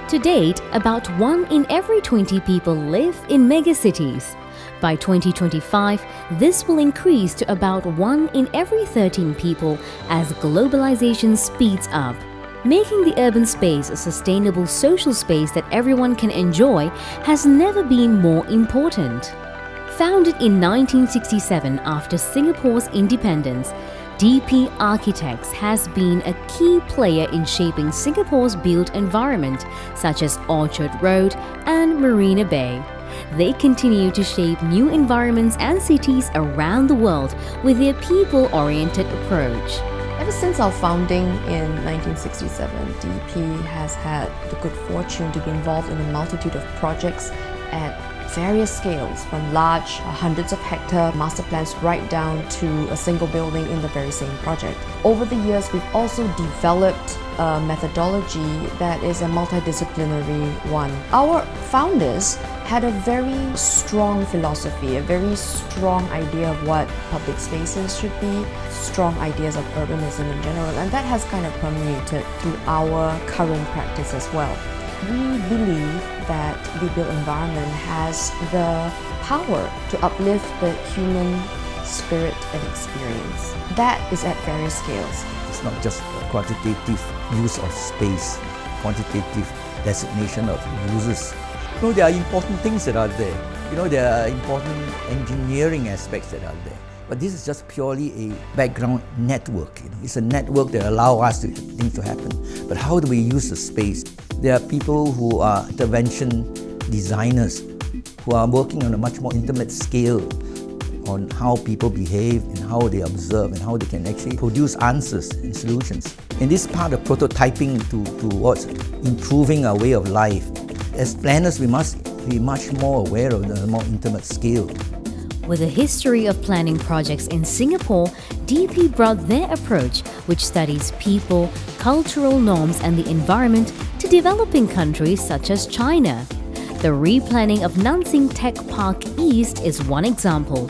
To date, about 1 in every 20 people live in megacities. By 2025, this will increase to about 1 in every 13 people as globalization speeds up. Making the urban space a sustainable social space that everyone can enjoy has never been more important. Founded in 1967 after Singapore's independence, DP Architects has been a key player in shaping Singapore's built environment, such as Orchard Road and Marina Bay. They continue to shape new environments and cities around the world with their people-oriented approach. Ever since our founding in 1967, DP has had the good fortune to be involved in a multitude of projects at various scales, from large hundreds of hectare master plans right down to a single building in the very same project. Over the years, we've also developed a methodology that is a multidisciplinary one. Our founders had a very strong philosophy, a very strong idea of what public spaces should be, strong ideas of urbanism in general, and that has kind of permeated through our current practice as well. We believe that the built environment has the power to uplift the human spirit and experience. That is at various scales. It's not just a quantitative use of space, quantitative designation of users. There are important things that are there. There are important engineering aspects that are there. But this is just purely a background network. It's a network that allows things to happen. But how do we use the space? There are people who are intervention designers who are working on a much more intimate scale on how people behave and how they observe and how they can actually produce answers and solutions. And this part of prototyping towards improving our way of life. As planners, we must be much more aware of the more intimate scale. With a history of planning projects in Singapore, DP brought their approach, which studies people, cultural norms and the environment, to developing countries such as China. The replanning of Nansing Tech Park East is one example.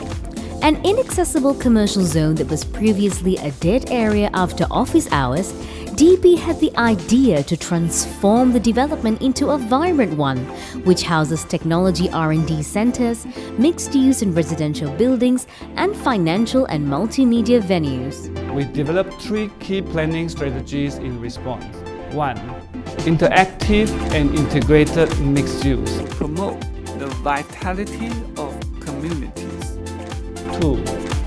An inaccessible commercial zone that was previously a dead area after office hours, DP had the idea to transform the development into a vibrant one, which houses technology R&D centers, mixed-use and residential buildings, and financial and multimedia venues. We developed 3 key planning strategies in response. 1. Interactive and integrated mixed use. Promote the vitality of communities. 2.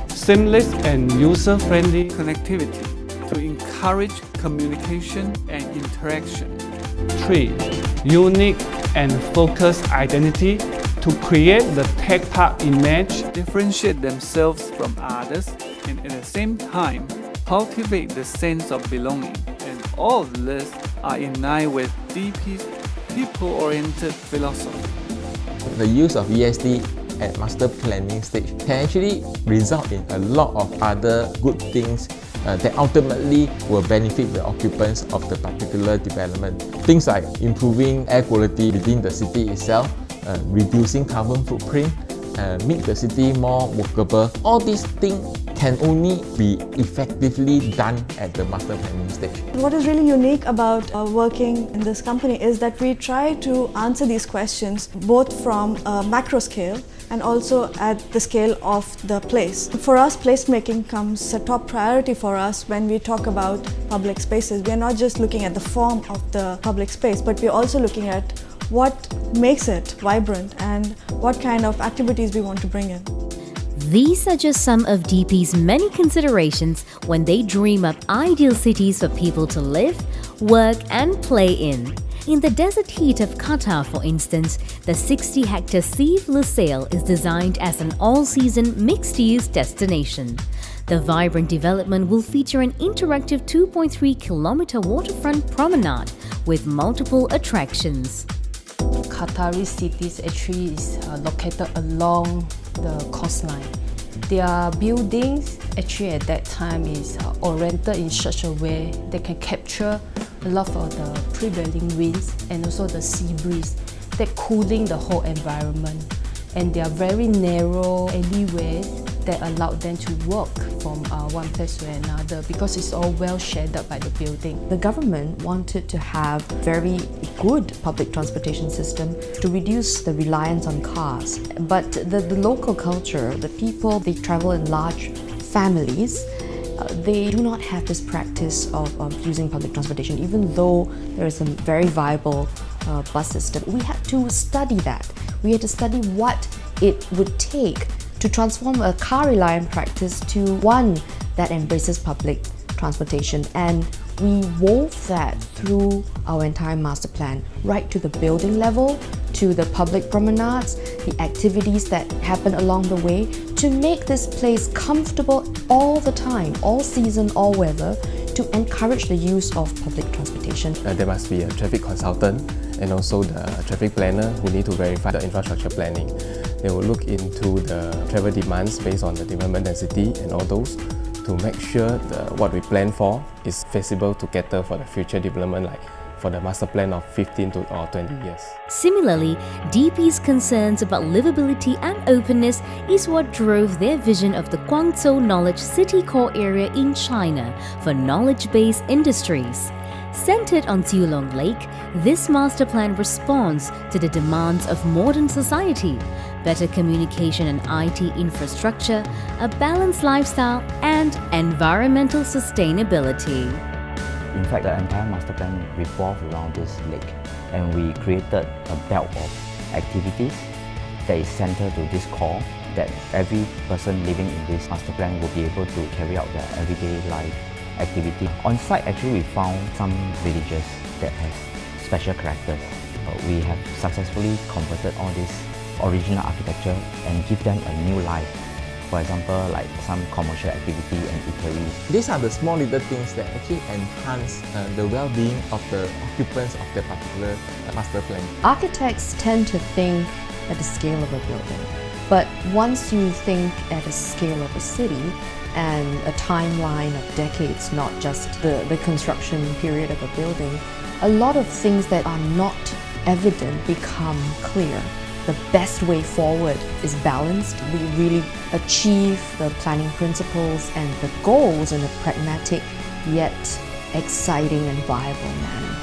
Seamless and user-friendly connectivity to encourage communication and interaction. 3. Unique and focused identity to create the tech park image, differentiate themselves from others, and at the same time cultivate the sense of belonging. And all of this are in line with DP's people-oriented philosophy. The use of ESD at master planning stage can actually result in a lot of other good things that ultimately will benefit the occupants of the particular development. Things like improving air quality within the city itself, reducing carbon footprint, make the city more walkable. All these things can only be effectively done at the master planning stage. What is really unique about working in this company is that we try to answer these questions both from a macro scale and also at the scale of the place. For us, placemaking comes a top priority for us when we talk about public spaces. We are not just looking at the form of the public space, but we are also looking at what makes it vibrant and what kind of activities we want to bring in. These are just some of DP's many considerations when they dream up ideal cities for people to live, work and play in. In the desert heat of Qatar, for instance, the 60-hectare Sif Lusail is designed as an all-season mixed-use destination. The vibrant development will feature an interactive 2.3-kilometer waterfront promenade with multiple attractions. Qatari cities actually is located along the coastline. Their buildings actually at that time is oriented in such a way that can capture a lot of the prevailing winds and also the sea breeze that cooling the whole environment. And they are very narrow alleyways that allowed them to walk from one place to another because it's all well shaded by the building. The government wanted to have very good public transportation system to reduce the reliance on cars. But the local culture, the people, they travel in large families. They do not have this practice of using public transportation, even though there is a very viable bus system. We had to study that. We had to study what it would take to transform a car-reliant practice to one that embraces public transportation. And we wove that through our entire master plan, right to the building level, to the public promenades, the activities that happen along the way, to make this place comfortable all the time, all season, all weather, to encourage the use of public transportation. There must be a traffic consultant and also the traffic planner who need to verify the infrastructure planning. They will look into the travel demands based on the development density and all those to make sure what we plan for is feasible to cater for the future development, like for the master plan of 15 or 20 years. Similarly, DP's concerns about livability and openness is what drove their vision of the Guangzhou Knowledge City Core Area in China for knowledge-based industries. Centered on Ziulong Lake, this master plan responds to the demands of modern society: better communication and IT infrastructure, a balanced lifestyle, and environmental sustainability. In fact, the entire master plan revolved around this lake, and we created a belt of activities that is centered to this core, that every person living in this master plan will be able to carry out their everyday life activity. On site, actually, we found some villages that have special characters. We have successfully converted all this original architecture and give them a new life. For example, like some commercial activity and eateries. These are the small little things that actually enhance the well-being of the occupants of the particular master plan. Architects tend to think at the scale of a building, but once you think at the scale of a city and a timeline of decades, not just the construction period of a building, a lot of things that are not evident become clear. The best way forward is balanced. We really achieve the planning principles and the goals in a pragmatic yet exciting and viable manner.